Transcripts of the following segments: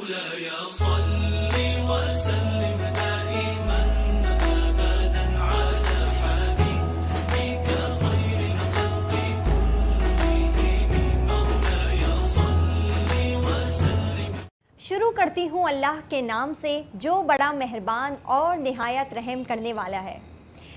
مولاي صل وسلم دائما أبدا على حبيبك خير الخلق كلهم مولاي صل وسلم. شروع کرتی ہوں اللہ کے نام سے جو بڑا مہربان اور نہایت رحم کرنے والا ہے۔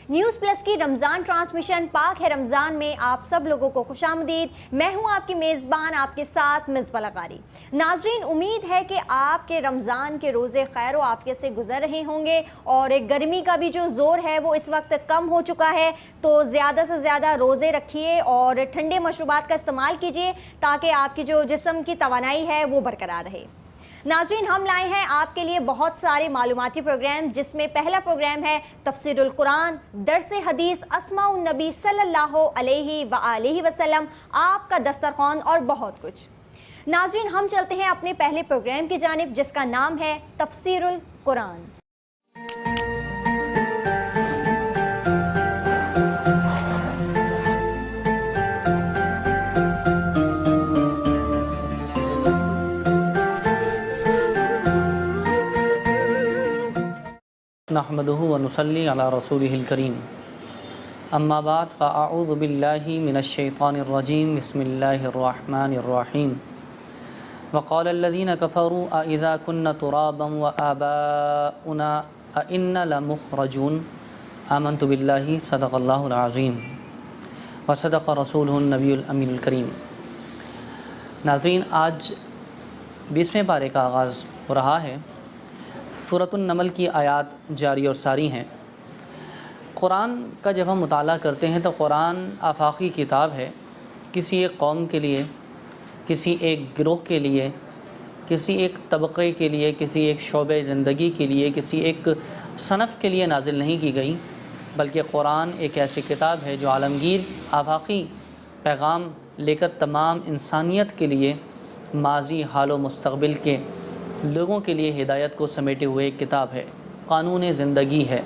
نیوز پلس کی رمضان ٹرانسمیشن پاک ہے رمضان میں آپ سب لوگوں کو خوش آمدید۔ میں ہوں آپ کی میزبان، آپ کے ساتھ مصباح لغاری۔ ناظرین، امید ہے کہ آپ کے رمضان کے روزے خیر و عافیت سے گزر رہے ہوں گے، اور گرمی کا بھی جو زور ہے وہ اس وقت کم ہو چکا ہے، تو زیادہ سے زیادہ روزے رکھیے اور ٹھنڈے مشروبات کا استعمال کیجیے تاکہ آپ کی جو جسم کی توانائی ہے وہ برقرار رہے۔ ناظرین، ہم لائے ہیں آپ کے لیے بہت سارے معلوماتی پروگرام، جس میں پہلا پروگرام ہے تفسیر القرآن، درس حدیث، اسماء النبی صلی اللہ علیہ وآلہ وسلم، آپ کا دسترخوان اور بہت کچھ۔ ناظرین، ہم چلتے ہیں اپنے پہلے پروگرام کی جانب، جس کا نام ہے تفسیر القرآن۔ نحمده ونصلي على رسوله الكريم اما بعد فاعوذ بالله من الشيطان الرجيم بسم الله الرحمن الرحيم وقال الذين كفروا أإذا كنا ترابا وآباؤنا أإنا لمخرجون آمنت بالله صدق الله العظيم وصدق رسوله النبي الأمين الكريم۔ ناظرین، آج 20ویں پارے کا آغاز ہو رہا ہے۔ سورۃ النمل کی آیات جاری اور ساری ہیں۔ قرآن کا جب ہم مطالعہ کرتے ہیں تو قرآن آفاقی کتاب ہے، کسی ایک قوم کے لیے، کسی ایک گروہ کے لیے، کسی ایک طبقے کے لیے، کسی ایک شعبہ زندگی کے لیے، کسی ایک صنف کے لیے نازل نہیں کی گئی، بلکہ قرآن ایک ایسی کتاب ہے جو عالمگیر آفاقی پیغام لے کر تمام انسانیت کے لیے ماضی، حال و مستقبل کے لوگوں کے لیے ہدایت کو سمیٹے ہوئے ایک کتاب ہے، قانون زندگی ہے۔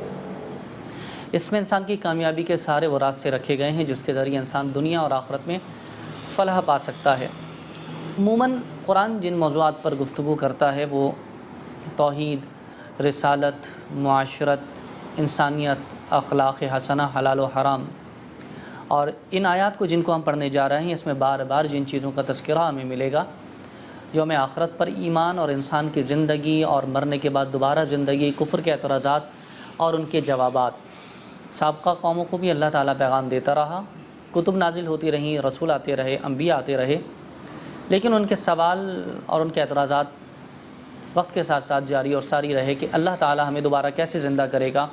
اس میں انسان کی کامیابی کے سارے وہ راستے رکھے گئے ہیں جس کے ذریعے انسان دنیا اور آخرت میں فلاح پا سکتا ہے۔ عموماً قرآن جن موضوعات پر گفتگو کرتا ہے وہ توحید، رسالت، معاشرت، انسانیت، اخلاق حسنہ، حلال و حرام، اور ان آیات کو جن کو ہم پڑھنے جا رہے ہیں اس میں بار بار جن چیزوں کا تذکرہ ہمیں ملے گا، یوم آخرت پر ایمان اور انسان کی زندگی اور مرنے کے بعد دوبارہ زندگی، کفر کے اعتراضات اور ان کے جوابات۔ سابقہ قوموں کو بھی اللہ تعالیٰ پیغام دیتا رہا، کتب نازل ہوتی رہیں، رسول آتے رہے، انبیاء آتے رہے، لیکن ان کے سوال اور ان کے اعتراضات وقت کے ساتھ ساتھ جاری اور ساری رہے کہ اللہ تعالیٰ ہمیں دوبارہ کیسے زندہ کرے گا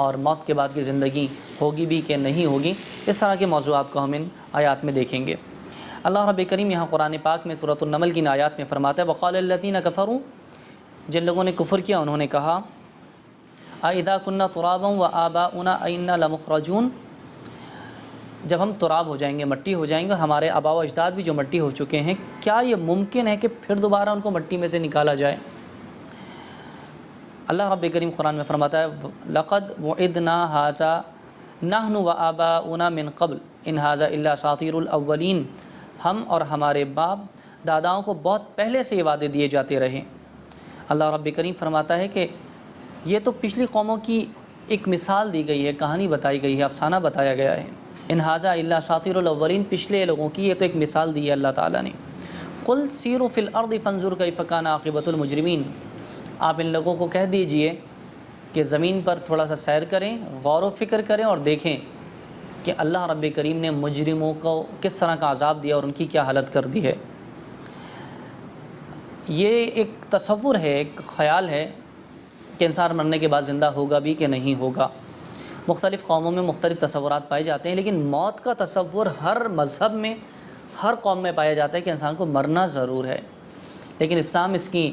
اور موت کے بعد کی زندگی ہوگی بھی کہ نہیں ہوگی۔ اس طرح کے موضوعات کو ہم ان آیات میں دیکھیں گے۔ اللہ رب کریم یہاں قرآن پاک میں سورۃ النمل کی آیات میں فرماتا ہے وقال الذین کفروا، جن لوگوں نے کفر کیا انہوں نے کہا اذا كنا ترابا وآباؤنا أإنا لمخرجون، جب ہم تراب ہو جائیں گے، مٹی ہو جائیں گے، اور ہمارے آباء و اجداد بھی جو مٹی ہو چکے ہیں، کیا یہ ممکن ہے کہ پھر دوبارہ ان کو مٹی میں سے نکالا جائے؟ اللہ رب کریم قرآن میں فرماتا ہے لقد وعدنا هذا نحن وآباؤنا من قبل ان هذا الا اساطیر الاولین، ہم اور ہمارے باپ داداؤں کو بہت پہلے سے یہ وعدے دیے جاتے رہے۔ اللہ رب کریم فرماتا ہے کہ یہ تو پچھلی قوموں کی ایک مثال دی گئی ہے، کہانی بتائی گئی ہے، افسانہ بتایا گیا ہے۔ ان ھذا الا اساطیر الاولین، پچھلے لوگوں کی یہ تو ایک مثال دی ہے اللہ تعالیٰ نے۔ قل سیروا فی الارض فانظروا کیف کان عاقبۃ المجرمین، آپ ان لوگوں کو کہہ دیجئے کہ زمین پر تھوڑا سا سیر کریں، غور و فکر کریں اور دیکھیں کہ اللہ رب کریم نے مجرموں کو کس طرح کا عذاب دیا اور ان کی کیا حالت کر دی ہے۔ یہ ایک تصور ہے، ایک خیال ہے کہ انسان مرنے کے بعد زندہ ہوگا بھی کہ نہیں ہوگا۔ مختلف قوموں میں مختلف تصورات پائے جاتے ہیں، لیکن موت کا تصور ہر مذہب میں، ہر قوم میں پایا جاتا ہے کہ انسان کو مرنا ضرور ہے، لیکن اسلام اس کی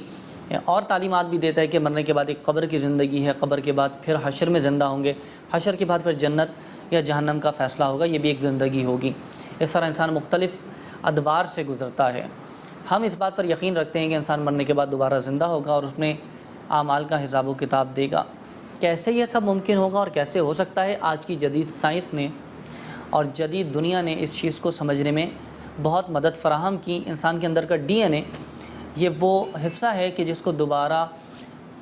اور تعلیمات بھی دیتا ہے کہ مرنے کے بعد ایک قبر کی زندگی ہے، قبر کے بعد پھر حشر میں زندہ ہوں گے، حشر کے بعد پھر جنت یا جہنم کا فیصلہ ہوگا، یہ بھی ایک زندگی ہوگی۔ اس طرح انسان مختلف ادوار سے گزرتا ہے۔ ہم اس بات پر یقین رکھتے ہیں کہ انسان مرنے کے بعد دوبارہ زندہ ہوگا اور اس میں اعمال کا حساب و کتاب دے گا۔ کیسے یہ سب ممکن ہوگا اور کیسے ہو سکتا ہے، آج کی جدید سائنس نے اور جدید دنیا نے اس چیز کو سمجھنے میں بہت مدد فراہم کی۔ انسان کے اندر کا ڈی این اے یہ وہ حصہ ہے کہ جس کو دوبارہ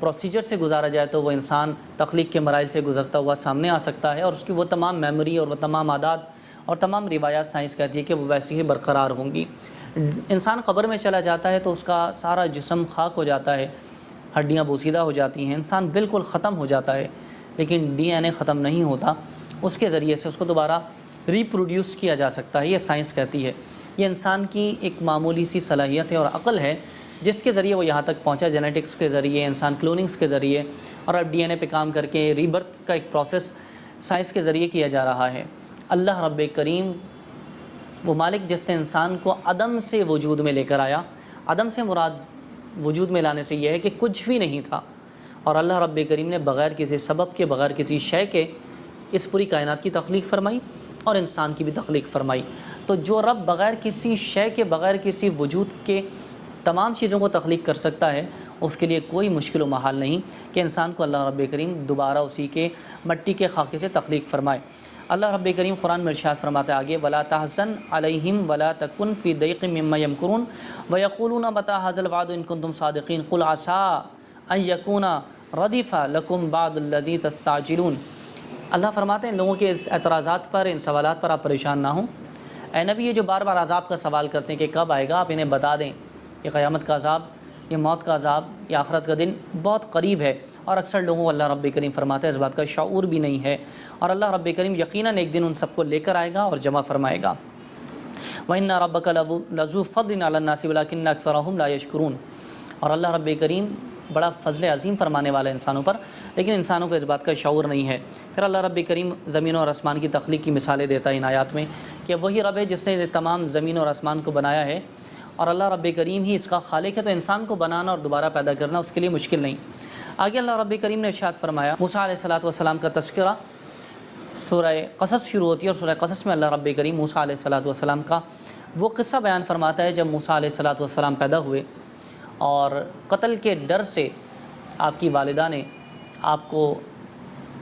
پروسیجر سے گزارا جائے تو وہ انسان تخلیق کے مراحل سے گزرتا ہوا سامنے آ سکتا ہے، اور اس کی وہ تمام میموری اور وہ تمام عادات اور تمام روایات سائنس کہتی ہے کہ وہ ویسی ہی برقرار ہوں گی۔ انسان قبر میں چلا جاتا ہے تو اس کا سارا جسم خاک ہو جاتا ہے، ہڈیاں بوسیدہ ہو جاتی ہیں، انسان بالکل ختم ہو جاتا ہے، لیکن ڈی این اے ختم نہیں ہوتا، اس کے ذریعے سے اس کو دوبارہ ریپروڈیوس کیا جا سکتا ہے، یہ سائنس کہتی ہے۔ یہ انسان کی ایک معمولی سی صلاحیت ہے اور عقل ہے جس کے ذریعے وہ یہاں تک پہنچا، جینیٹکس کے ذریعے، انسان کلوننگس کے ذریعے، اور اب ڈی این اے پہ کام کر کے ری برتھ کا ایک پروسیس سائنس کے ذریعے کیا جا رہا ہے۔ اللہ رب کریم وہ مالک جس نے انسان کو عدم سے وجود میں لے کر آیا، عدم سے مراد وجود میں لانے سے یہ ہے کہ کچھ بھی نہیں تھا، اور اللہ رب کریم نے بغیر کسی سبب کے، بغیر کسی شے کے اس پوری کائنات کی تخلیق فرمائی اور انسان کی بھی تخلیق فرمائی۔ تو جو رب بغیر کسی شے کے، بغیر کسی وجود کے تمام چیزوں کو تخلیق کر سکتا ہے، اس کے لیے کوئی مشکل و محال نہیں کہ انسان کو اللہ رب کریم دوبارہ اسی کے مٹی کے خاکے سے تخلیق فرمائے۔ اللہ رب کریم قرآن میں ارشاد فرماتا ہے آگے، وَلَا تَحْزَنْ عَلَيْهِمْ وَلَا تَكُنْ فِي ضَيْقٍ مِّمَّا يَمْكُرُونَ وَيَقُولُونَ مَتَىٰ هَٰذَا الْوَعْدُ إِن كُنتُمْ صَادِقِينَ قُلْ عَسَىٰ أَن يَكُونَ رَدِفَ لَكُمْ بَعْضُ الَّذِي تَسْتَعْجِلُونَ۔ اللہ فرماتے ہیں ان لوگوں کے اس اعتراضات پر، ان سوالات پر آپ پریشان نہ ہوں۔ اے نبی، یہ جو بار بار عذاب کا سوال کرتے ہیں کہ کب آئے گا، آپ انہیں بتا دیں کہ قیامت کا عذاب، یہ موت کا عذاب، یہ آخرت کا دن بہت قریب ہے، اور اکثر لوگوں کو اللہ رب کریم فرماتا ہے اس بات کا شعور بھی نہیں ہے، اور اللہ رب کریم یقیناً ایک دن ان سب کو لے کر آئے گا اور جمع فرمائے گا۔ وَإِنَّ رَبَّكَ لَذُو فَضْلٍ عَلَى النَّاسِ وَلَٰكِنَّ أَكْثَرَهُمْ لَا يَشْكُرُونَ۔ اور اللہ رب کریم بڑا فضل عظیم فرمانے والا ہے انسانوں پر، لیکن انسانوں کو اس بات کا شعور نہیں ہے۔ پھر اللہ رب کریم زمین اور آسمان کی تخلیق کی مثالیں دیتا ہے ان آیات میں کہ وہی رب ہے جس نے تمام زمین اور آسمان کو بنایا ہے، اور اللہ رب کریم ہی اس کا خالق ہے، تو انسان کو بنانا اور دوبارہ پیدا کرنا اس کے لیے مشکل نہیں۔ آگے اللہ رب کریم نے ارشاد فرمایا، موسیٰ علیہ السلام کا تذکرہ سورہ قصص شروع ہوتی ہے، اور سورہ قصص میں اللہ رب کریم موسیٰ علیہ السلام کا وہ قصہ بیان فرماتا ہے جب موسیٰ علیہ السلام پیدا ہوئے اور قتل کے ڈر سے آپ کی والدہ نے آپ کو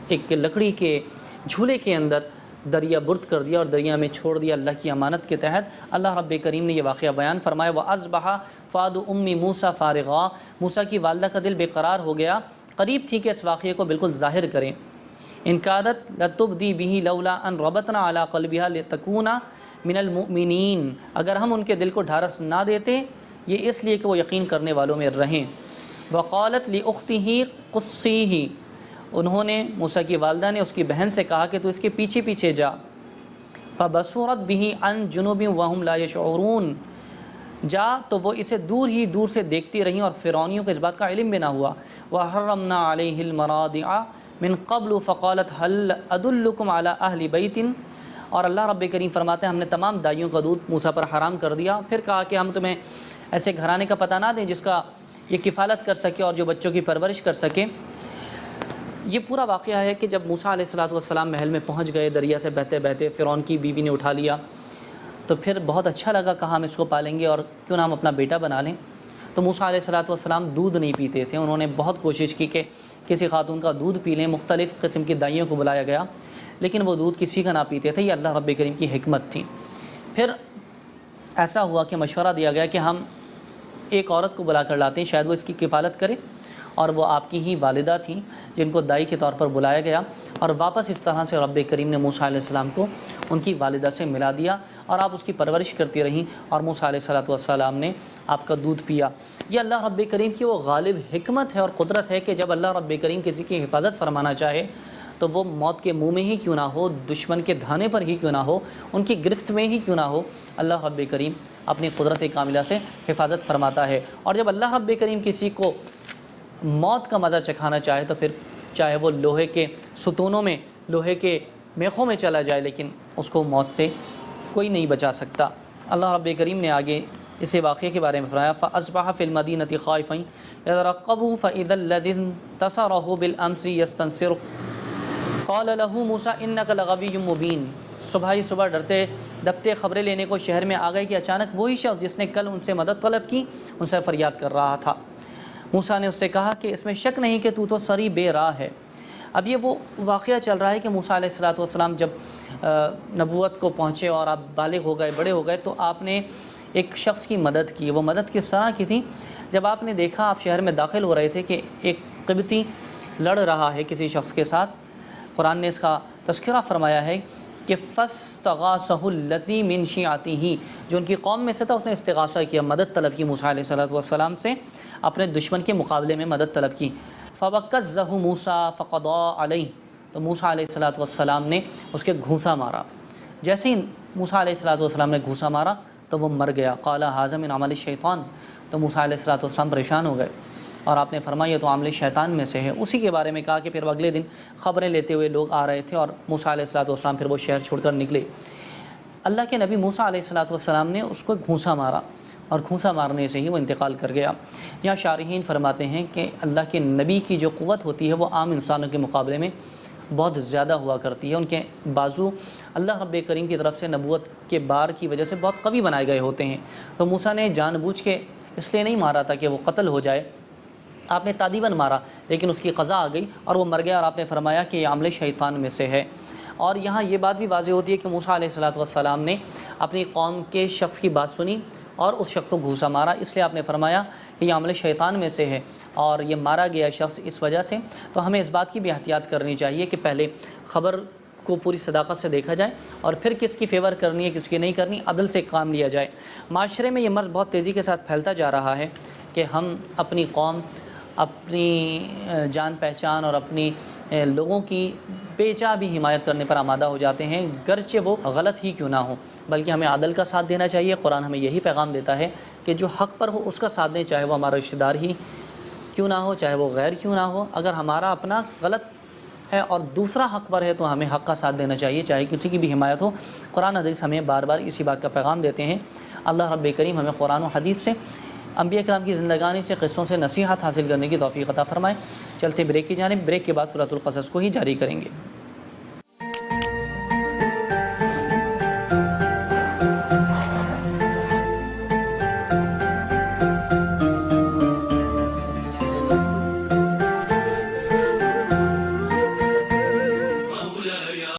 ایک لکڑی کے جھولے کے اندر دریا برد کر دیا اور دریا میں چھوڑ دیا اللہ کی امانت کے تحت۔ اللہ رب کریم نے یہ واقعہ بیان فرمایا، وَأَصْبَحَ فَؤَادُ أُمِّ مُوسَىٰ فَارِغًا۔ موسیٰ کی والدہ کا دل بے قرار ہو گیا، قریب تھی کہ اس واقعے کو بالکل ظاہر کریں۔ إِن كَادَتْ لَتُبْدِي بِهِ لَوْلَا أَن رَبَطْنَا عَلَىٰ قَلْبِهَا لِتَكُونَ مِنَ الْمُؤْمِنِينَ۔ اگر ہم ان کے دل کو ڈھارس نہ دیتے، یہ اس لیے کہ وہ یقین کرنے والوں میں رہیں۔ وَقَالَتْ لِأُخْتِهِ قُصِّيهِ۔ انہوں نے، موسیٰ کی والدہ نے اس کی بہن سے کہا کہ تو اس کے پیچھے پیچھے جا۔ فَبَصُرَتْ بِهِ عَن جُنُوبٍ وَهُمْ لَا يَشْعُرُونَ۔ جا تو وہ اسے دور سے دیکھتی رہیں اور فرعونیوں کو اس بات کا علم بھی نہ ہوا۔ وَحَرَّمْنَا عَلَيْهِ الْمَرَاضِعَ مِن قَبْلُ فَقَالَتْ هَلْ أَدُلُّكُمْ عَلَىٰ أَهْلِ بَيْتٍ۔ اور اللہ رب کریم فرماتے ہیں ہم نے تمام دائیوں کا دودھ موسیٰ پر حرام کر دیا، پھر کہا کہ ہم تمہیں ایسے گھرانے کا پتہ نہ دیں جس کا یہ کفالت کر سکے اور جو بچوں کی پرورش کر سکے۔ یہ پورا واقعہ ہے کہ جب موسیٰ علیہ السلام محل میں پہنچ گئے، دریا سے بہتے بہتے فرعون کی بیوی نے اٹھا لیا، تو پھر بہت اچھا لگا، کہا ہم اس کو پالیں گے اور کیوں نہ ہم اپنا بیٹا بنا لیں۔ تو موسیٰ علیہ السلام دودھ نہیں پیتے تھے، انہوں نے بہت کوشش کی کہ کسی خاتون کا دودھ پی لیں، مختلف قسم کی دائیوں کو بلایا گیا، لیکن وہ دودھ کسی کا نہ پیتے تھے۔ یہ اللہ رب کریم کی حکمت تھی۔ پھر ایسا ہوا کہ مشورہ دیا گیا کہ ہم ایک عورت کو بلا کر لاتے ہیں، شاید وہ اس کی کفالت کرے، اور وہ آپ کی ہی والدہ تھیں جن کو دائی کے طور پر بلایا گیا، اور واپس اس طرح سے رب کریم نے موسیٰ علیہ السلام کو ان کی والدہ سے ملا دیا، اور آپ اس کی پرورش کرتی رہیں، اور موسیٰ علیہ السلام نے آپ کا دودھ پیا۔ یہ اللہ رب کریم کی وہ غالب حکمت ہے اور قدرت ہے کہ جب اللہ رب کریم کسی کی حفاظت فرمانا چاہے تو وہ موت کے منہ میں ہی کیوں نہ ہو، دشمن کے دھانے پر ہی کیوں نہ ہو، ان کی گرفت میں ہی کیوں نہ ہو، اللہ رب کریم اپنی قدرت کاملہ سے حفاظت فرماتا ہے۔ اور جب اللہ رب کریم کسی کو موت کا مزہ چکھانا چاہے تو پھر چاہے وہ لوہے کے ستونوں میں، لوہے کے میخوں میں چلا جائے، لیکن اس کو موت سے کوئی نہیں بچا سکتا۔ اللہ رب کریم نے آگے اسے واقعے کے بارے میں فرمایا، فَأَصْبَحَ فِي الْمَدِينَةِ خَائِفًا يَتَرَقَّبُ فَإِذَا الَّذِي انتَصَرَهُ بِالْأَمْسِ يَسْتَنصِرُهُ قَالَ لَهُ مُوسَىٰ إِنَّكَ لَغَوِيٌّ مُّبِينٌ۔ صبح ڈرتے دبتے خبریں لینے کو شہر میں آ گئے کہ اچانک وہی شخص جس نے کل ان سے مدد طلب کی ان سے فریاد کر رہا تھا۔ موسیٰ نے اس سے کہا کہ اس میں شک نہیں کہ تو سری بے راہ ہے۔ اب یہ وہ واقعہ چل رہا ہے کہ موسیٰ علیہ السلام جب نبوت کو پہنچے اور آپ بالغ ہو گئے، بڑے ہو گئے، تو آپ نے ایک شخص کی مدد کی۔ وہ مدد کس طرح کی تھی؟ جب آپ نے دیکھا آپ شہر میں داخل ہو رہے تھے کہ ایک قبطی لڑ رہا ہے کسی شخص کے ساتھ، قرآن نے اس کا تذکرہ فرمایا ہے کہ فاستغاثہ الذی من شیعتہ، جو ان کی قوم میں سے تھا اس نے استغاثہ کیا، مدد طلب کی موسیٰ علیہ السلام سے، اپنے دشمن کے مقابلے میں مدد طلب کی۔ فوکزہ موسیٰ فقضیٰ علیہ، تو موسیٰ علیہ السلام نے اس کے گھونسا مارا۔ جیسے ہی موسیٰ علیہ السلام نے گھونسا مارا تو وہ مر گیا۔ قال ھذا من عمل الشیطان، تو موسیٰ علیہ السلام پریشان ہو گئے اور آپ نے فرمایا یہ تو عمل شیطان میں سے ہے۔ اسی کے بارے میں کہا کہ پھر اگلے دن خبریں لیتے ہوئے لوگ آ رہے تھے اور موسیٰ علیہ السلام پھر وہ شہر چھوڑ کر نکلے۔ اللہ کے نبی موسیٰ علیہ السلام نے اس کو گھونسا مارا اور گھونسا مارنے سے ہی وہ انتقال کر گیا۔ یہاں شارحین فرماتے ہیں کہ اللہ کے نبی کی جو قوت ہوتی ہے وہ عام انسانوں کے مقابلے میں بہت زیادہ ہوا کرتی ہے۔ ان کے بازو اللہ رب کریم کی طرف سے نبوت کے بار کی وجہ سے بہت قوی بنائے گئے ہوتے ہیں۔ تو موسیٰ نے جان بوجھ کے اس لیے نہیں مارا تھا کہ وہ قتل ہو جائے، آپ نے تادیباً مارا، لیکن اس کی قضا آ گئی اور وہ مر گیا، اور آپ نے فرمایا کہ یہ عمل شیطان میں سے ہے۔ اور یہاں یہ بات بھی واضح ہوتی ہے کہ موسیٰ علیہ السلام نے اپنی قوم کے شخص کی بات سنی اور اس شخص کو گھونسا مارا، اس لیے آپ نے فرمایا کہ یہ عمل شیطان میں سے ہے اور یہ مارا گیا شخص اس وجہ سے۔ تو ہمیں اس بات کی بھی احتیاط کرنی چاہیے کہ پہلے خبر کو پوری صداقت سے دیکھا جائے اور پھر کس کی فیور کرنی ہے کس کی نہیں کرنی، عدل سے کام لیا جائے۔ معاشرے میں یہ مرض بہت تیزی کے ساتھ پھیلتا جا رہا ہے کہ ہم اپنی قوم، اپنی جان پہچان اور اپنی لوگوں کی بے جا بھی حمایت کرنے پر آمادہ ہو جاتے ہیں، گرچہ وہ غلط ہی کیوں نہ ہو، بلکہ ہمیں عدل کا ساتھ دینا چاہیے۔ قرآن ہمیں یہی پیغام دیتا ہے کہ جو حق پر ہو اس کا ساتھ دیں، چاہے وہ ہمارا رشتہ دار ہی کیوں نہ ہو، چاہے وہ غیر کیوں نہ ہو۔ اگر ہمارا اپنا غلط ہے اور دوسرا حق پر ہے تو ہمیں حق کا ساتھ دینا چاہیے، چاہے کسی کی بھی حمایت ہو۔ قرآن حدیث ہمیں بار بار اسی بات کا پیغام دیتے ہیں۔ اللہ رب کریم ہمیں قرآن و حدیث سے، انبیاء کرام کی زندگانی سے، قصوں سے نصیحت حاصل کرنے کی توفیق عطا فرمائے۔ چلتے بریک کی جانب، بریک کے بعد سورۃ القصص کو ہی جاری کریں گے۔